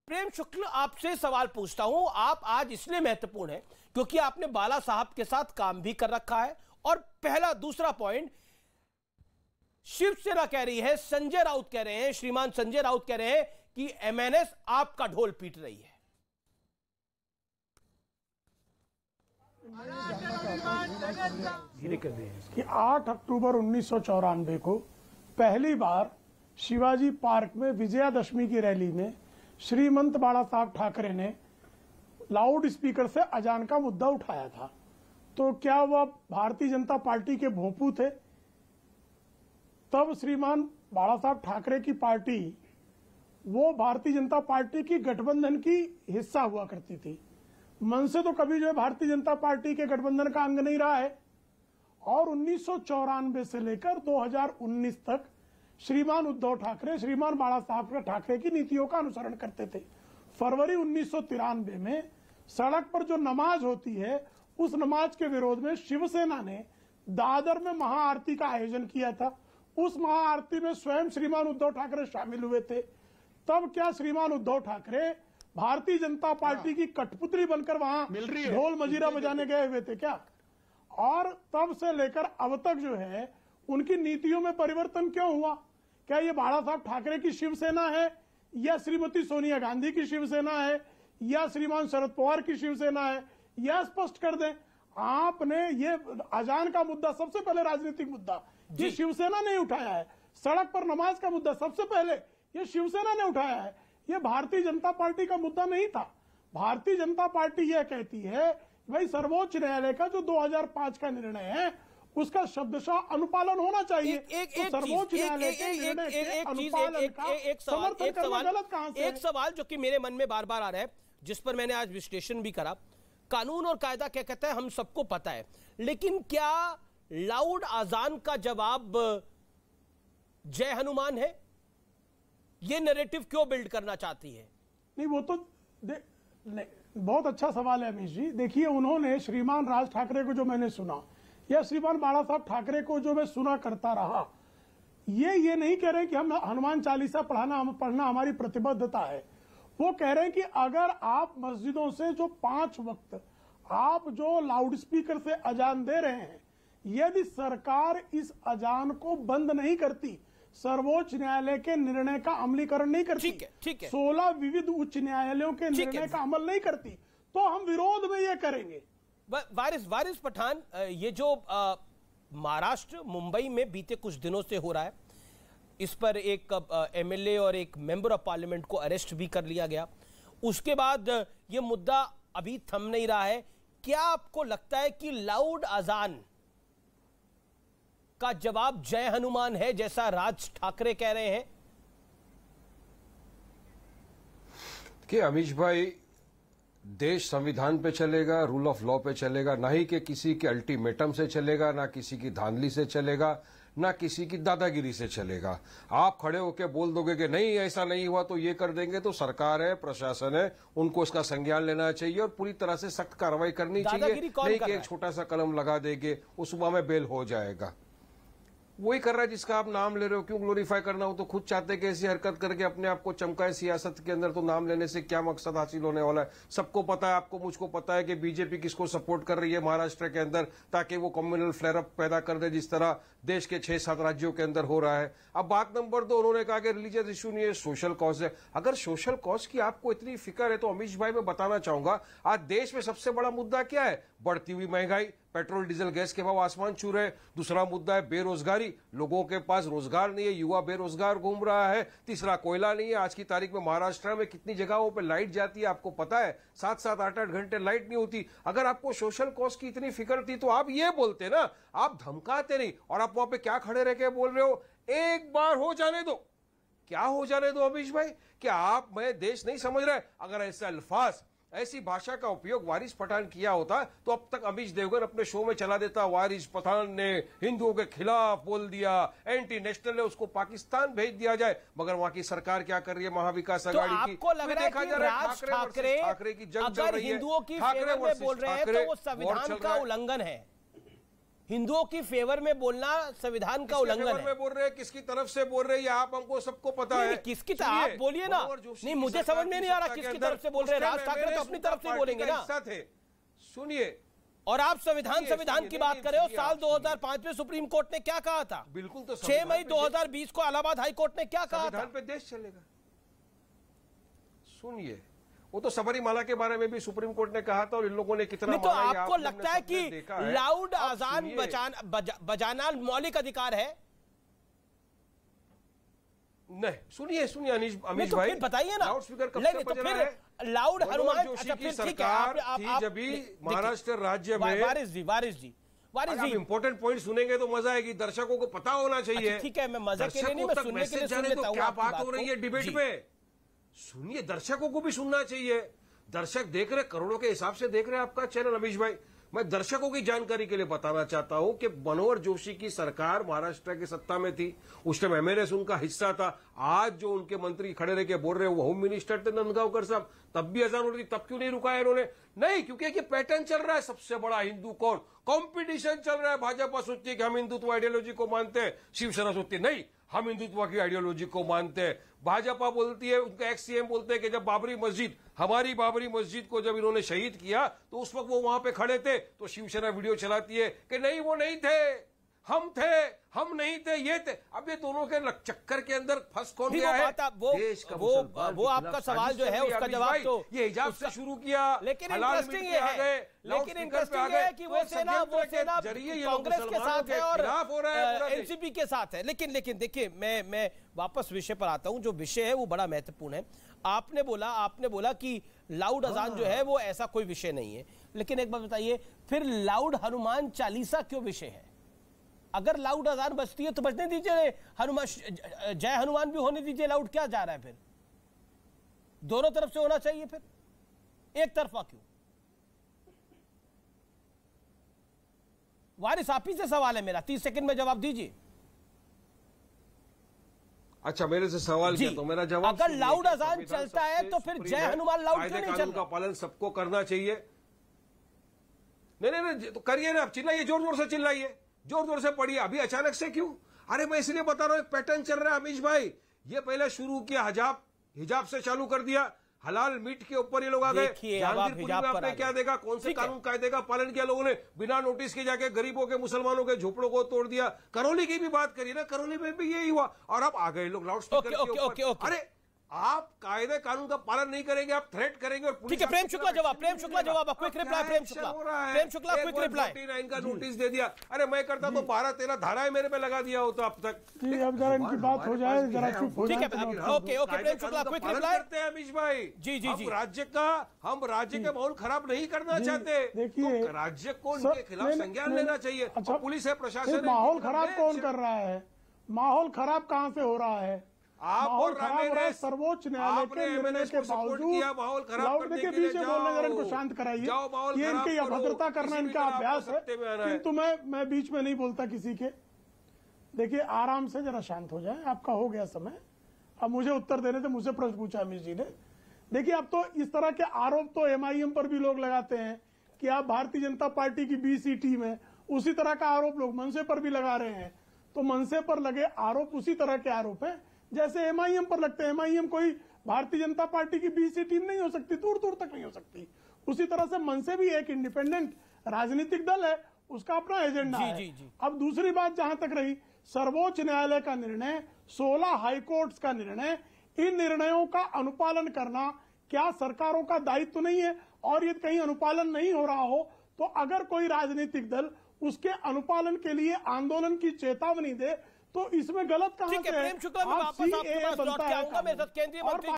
प्रेम शुक्ल, आपसे सवाल पूछता हूं। आप आज इसलिए महत्वपूर्ण है क्योंकि आपने बाला साहब के साथ काम भी कर रखा है। और पहला दूसरा पॉइंट, शिवसेना कह रही है, संजय राउत कह रहे हैं, श्रीमान संजय राउत कह रहे हैं कि एमएनएस आपका ढोल पीट रही है। कि 8 अक्टूबर 1994 को पहली बार शिवाजी पार्क में विजयादशमी की रैली में श्रीमंत बाला साहब ठाकरे ने लाउड स्पीकर से अजान का मुद्दा उठाया था। तो क्या वह भारतीय जनता पार्टी के भोंपू थे? तब श्रीमान बाला साहब ठाकरे की पार्टी वो भारतीय जनता पार्टी की गठबंधन की हिस्सा हुआ करती थी। मन से तो कभी जो है भारतीय जनता पार्टी के गठबंधन का अंग नहीं रहा है। और 1994 से लेकर 2019 तक श्रीमान उद्धव ठाकरे श्रीमान बाला साहब ठाकरे की नीतियों का अनुसरण करते थे। फरवरी 1993 में सड़क पर जो नमाज होती है, उस नमाज के विरोध में शिवसेना ने दादर में महाआरती का आयोजन किया था। उस महाआरती में स्वयं श्रीमान उद्धव ठाकरे शामिल हुए थे। तब क्या श्रीमान उद्धव ठाकरे भारतीय जनता पार्टी की कठपुतली बनकर वहां ढोल मजीरा बजाने गए हुए थे क्या? और तब से लेकर अब तक जो है उनकी नीतियों में परिवर्तन क्यों हुआ? क्या ये बाला साहब ठाकरे की शिवसेना है, या श्रीमती सोनिया गांधी की शिवसेना है, या श्रीमान शरद पवार की शिवसेना है? यह स्पष्ट कर दें। आपने ये अजान का मुद्दा सबसे पहले राजनीतिक मुद्दा ये शिवसेना ने उठाया है। सड़क पर नमाज का मुद्दा सबसे पहले ये शिवसेना ने उठाया है। ये भारतीय जनता पार्टी का मुद्दा नहीं था। भारतीय जनता पार्टी यह कहती है भाई सर्वोच्च न्यायालय का जो 2005 का निर्णय है उसका शब्दशः अनुपालन होना चाहिए। सर्वोच्च न्यायालय के निर्णय के अनुपालन का समर्थन करना गलत कहां से है? एक सवाल जो कि मेरे मन में बार बार आ रहा है, जिस पर मैंने आज विश्लेषण भी करा। कानून और कायदा क्या कहता है हम सबको पता है, लेकिन क्या लाउड आजान का जवाब जय हनुमान है? ये नैरेटिव क्यों बिल्ड करना चाहती है? नहीं, वो तो बहुत अच्छा सवाल है अमीश जी। देखिए, उन्होंने श्रीमान राज ठाकरे को जो मैंने सुना, या श्रीमान बाला साहब ठाकरे को जो मैं सुना करता रहा, ये नहीं कह रहे कि हम हनुमान चालीसा पढ़ना हमारी प्रतिबद्धता है। वो कह रहे हैं कि अगर आप मस्जिदों से जो 5 वक्त आप जो लाउड स्पीकर से अजान दे रहे हैं, यदि सरकार इस अजान को बंद नहीं करती, सर्वोच्च न्यायालय के निर्णय का अमलीकरण नहीं करती, ठीक है। 16 विविध उच्च न्यायालयों के निर्णय का अमल नहीं करती, तो हम विरोध में ये करेंगे। वारिस पठान, ये जो महाराष्ट्र मुंबई में बीते कुछ दिनों से हो रहा है, इस पर एक एमएलए और एक मेंबर ऑफ पार्लियामेंट को अरेस्ट भी कर लिया गया। उसके बाद ये मुद्दा अभी थम नहीं रहा है। क्या आपको लगता है कि लाउड अजान का जवाब जय हनुमान है, जैसा राज ठाकरे कह रहे हैं? कि अमीश भाई, देश संविधान पे चलेगा, रूल ऑफ लॉ पे चलेगा, ना ही कि किसी के अल्टीमेटम से चलेगा, ना किसी की धांधली से चलेगा, ना किसी की दादागिरी से चलेगा। आप खड़े होकर बोल दोगे कि नहीं ऐसा नहीं हुआ तो ये कर देंगे, तो सरकार है, प्रशासन है, उनको इसका संज्ञान लेना चाहिए और पूरी तरह से सख्त कार्रवाई करनी चाहिए। नहीं कि एक छोटा सा कलम लगा देंगे, उस सुबह में बेल हो जाएगा। वही कर रहा है जिसका आप नाम ले रहे हो। क्यों ग्लोरीफाई करना हो? तो खुद चाहते कि ऐसी हरकत करके अपने आप को चमकाए सियासत के अंदर। तो नाम लेने से क्या मकसद हासिल होने वाला है? सबको पता है, आपको मुझको पता है कि बीजेपी किसको सपोर्ट कर रही है महाराष्ट्र के अंदर, ताकि वो कम्युनल फ्लेयर अप पैदा कर दे, जिस तरह देश के 6-7 राज्यों के अंदर हो रहा है। अब बात नंबर 2, उन्होंने कहा कि रिलीजियस इशू नहीं है, सोशल कॉज है। अगर सोशल कॉज की आपको इतनी फिक्र है तो अमीश भाई मैं बताना चाहूंगा, आज देश में सबसे बड़ा मुद्दा क्या है? बढ़ती हुई महंगाई, पेट्रोल डीजल गैस के भाव आसमान छू रहे। दूसरा मुद्दा है बेरोजगारी, लोगों के पास रोजगार नहीं है, युवा बेरोजगार घूम रहा है। तीसरा कोयला नहीं है। आज की तारीख में महाराष्ट्र में कितनी जगहों पे लाइट जाती है आपको पता है? 7-7, 8-8 घंटे लाइट नहीं होती। अगर आपको सोशल कॉज की इतनी फिक्र थी तो आप ये बोलते ना, आप धमकाते नहीं। और आप वहां पे क्या खड़े रह के बोल रहे हो? एक बार हो जाने दो। क्या हो जाने दो अमीश भाई? क्या आप मैं देश नहीं समझ रहे? अगर ऐसे अल्फाज, ऐसी भाषा का उपयोग वारिस पठान किया होता तो अब तक अमीश देवगन अपने शो में चला देता, वारिस पठान ने हिंदुओं के खिलाफ बोल दिया, एंटी नेशनल है, उसको पाकिस्तान भेज दिया जाए। मगर वहां की सरकार क्या कर रही है? महाविकास आघाड़ी की। आपको लग रहा है कि राज ठाकरे की जंग अगर हिंदुओं की फेवर में बोल रहे हैं तो वो संविधान का उल्लंघन है? हिंदुओं की फेवर में बोलना संविधान का उल्लंघन है। में बोल रहे हैं, किसकी तरफ से बोल रहे हैं, ये आप हमको सबको पता है। किसकी तरफ आप बोलिए ना, नहीं मुझे समझ में नहीं आ रहा किसकी तरफ से बोल रहे हैं। राज ठाकरे तो अपनी तरफ से बोलेंगे ना। सुनिए, और आप संविधान की बात कर रहे हो। साल 2005 में सुप्रीम कोर्ट ने क्या कहा था? बिल्कुल, तो 6 मई 2020 को इलाहाबाद हाई कोर्ट ने क्या कहा था? संविधान पे देश चलेगा। सुनिए, वो तो सबरीमाला के बारे में भी सुप्रीम कोर्ट ने कहा था, और इन लोगों ने कितना नहीं, तो आपको लगता है कि लाउड आजान बजाना मौलिक अधिकार है? नहीं, सुनिए अमीश तो भाई, बताइए ना। लाउड स्पीकर कब से बज रहा है? लाउड हनुमान जोशी की सरकार थी जब भी महाराष्ट्र राज्य में। वारिस जी इंपॉर्टेंट पॉइंट सुनेंगे तो मजा आएगी, दर्शकों को पता होना चाहिए। ठीक है, मैं मजे के लिए नहीं, मैं सुनने के लिए सुन लेता हूं। क्या बात हो रही है डिबेट में, सुनिए, दर्शकों को भी सुनना चाहिए। दर्शक देख रहे, करोड़ों के हिसाब से देख रहे हैं आपका चैनल। अमीश भाई, मैं दर्शकों की जानकारी के लिए बताना चाहता हूं कि मनोहर जोशी की सरकार महाराष्ट्र की सत्ता में थी, उस टाइम एमएनएस उनका हिस्सा था। आज जो उनके मंत्री खड़े रह के बोल रहे हैं वो होम मिनिस्टर थे नंदगांवकर साहब, तब भी अजान हो रही थी, तब क्यों नहीं रुकाया इन्होंने? नहीं, क्योंकि ये पैटर्न चल रहा है, सबसे बड़ा हिंदू कौन, कंपटीशन चल रहा है। भाजपा सोचती है कि हम हिंदुत्व आइडियोलॉजी को मानते हैं, शिवसेना सोचती है नहीं हम हिंदुत्व की आइडियोलॉजी को मानते हैं। भाजपा बोलती है, उनका एक्स सीएम बोलते हैं कि जब बाबरी मस्जिद, हमारी बाबरी मस्जिद को जब इन्होंने शहीद किया तो उस वक्त वो वहां पे खड़े थे, तो शिवसेना वीडियो चलाती है कि नहीं वो नहीं थे, हम थे, हम नहीं थे, ये थे। अब ये दोनों के चक्कर के अंदर फंस कौन गया है? देश का वो आपका सवाल जो है उसका जवाब तो ये हिजाब से शुरू किया, लेकिन इंटरेस्टिंग ये है, लेकिन इंटरेस्टिंग ये है कि वो सेना कांग्रेस के साथ है और एनसीपी के साथ है। लेकिन देखिए, मैं वापस विषय पर आता हूं। जो विषय है वो बड़ा महत्वपूर्ण है। आपने बोला कि लाउड अजान जो है वो ऐसा कोई विषय नहीं है, लेकिन एक बात बताइए, फिर लाउड हनुमान चालीसा क्यों विषय है? अगर लाउड अजान बजती है तो बजने दीजिए, हनुमान जय हनुमान भी होने दीजिए। लाउड क्या जा रहा है फिर? दोनों तरफ से होना चाहिए, फिर एक तरफा क्यों? वारिस आप ही से सवाल है मेरा, 30 सेकंड में जवाब दीजिए। अच्छा, मेरे से सवाल किया तो मेरा जवाब, अगर लाउड अजान चलता है तो फिर जय हनुमान लाउड क्यों नहीं चल रहा? का पालन सबको करना चाहिए। नहीं तो करिए ना, आप चिल्लाइए, जोर जोर से चिल्लाइए, जोर जोर से पढ़िए। अभी अचानक से क्यों? अरे मैं इसलिए बता रहा हूं, एक पैटर्न चल रहा है अमीश भाई। ये पहले शुरू किया हिजाब से चालू कर दिया, हलाल मीट के ऊपर ये लोग आ गए। जहांगीरपुरी में आपने क्या देखा, कौन से कानून कायदे का पालन किया लोगों ने? बिना नोटिस के जाके गरीबों के, मुसलमानों के झोपड़ों को तोड़ दिया। करौली की भी बात करिए ना, करौली में भी यही हुआ, और अब आ गए लोग लाउड स्पीकर के ऊपर। अरे आप कायदे कानून का पालन नहीं करेंगे, आप थ्रेट करेंगे। और ठीक है, प्रेम शुक्ला जवाब, quick reply. Prem Shukla quick reply. 49 का नोटिस दे दिया। अरे मैं करता तो 12-13 धाराएं मेरे पे लगा दिया होता अब तक। अब जरा इनकी बात हो जाए, जरा चुप हो जाए। ठीक है, okay Prem Shukla quick reply करते हैं अमीश भाई। जी हम राज्य का माहौल खराब नहीं करना चाहते। देखिए, राज्य को उनके खिलाफ संज्ञान लेना चाहिए। पुलिस है, प्रशासन है। माहौल खराब कौन कर रहा है? माहौल खराब कहां से हो रहा है? आप और सर्वोच्च न्यायालय के निर्णय के बावजूद लाउड के बीच में बोलने अगर इनको शांत कराइए। ये इनकी अभद्रता करना इनका अभ्यास है, किंतु मैं बीच में नहीं बोलता किसी के। देखिए, आराम से जरा शांत हो जाए, आपका हो गया समय। अब मुझे उत्तर देने थे, मुझसे प्रश्न पूछा अमीश जी ने। देखिए, अब तो इस तरह के आरोप तो एमआईएम पर भी लोग लगाते हैं कि आप भारतीय जनता पार्टी की बी सी टीम है। उसी तरह का आरोप लोग मनसे पर भी लगा रहे हैं। तो मनसे पर लगे आरोप उसी तरह के आरोप है जैसे एमआईएम पर लगते हैं। एमआईएम कोई भारतीय जनता पार्टी की बीसी टीम नहीं हो सकती, दूर दूर तक नहीं हो सकती। उसी तरह से मनसे भी एक इंडिपेंडेंट राजनीतिक दल है, उसका अपना एजेंडा है। जी। अब दूसरी बात जहां तक रही, सर्वोच्च न्यायालय का निर्णय, 16 हाईकोर्ट का निर्णय, इन निर्णयों का अनुपालन करना क्या सरकारों का दायित्व नहीं है? और यदि कहीं अनुपालन नहीं हो रहा हो तो अगर कोई राजनीतिक दल उसके अनुपालन के लिए आंदोलन की चेतावनी दे तो इसमें गलत कहां से है? प्रेम शुक्ला, मैं वापस आपके पास लौट के आऊंगा। मेरे साथ केंद्रीय मंत्री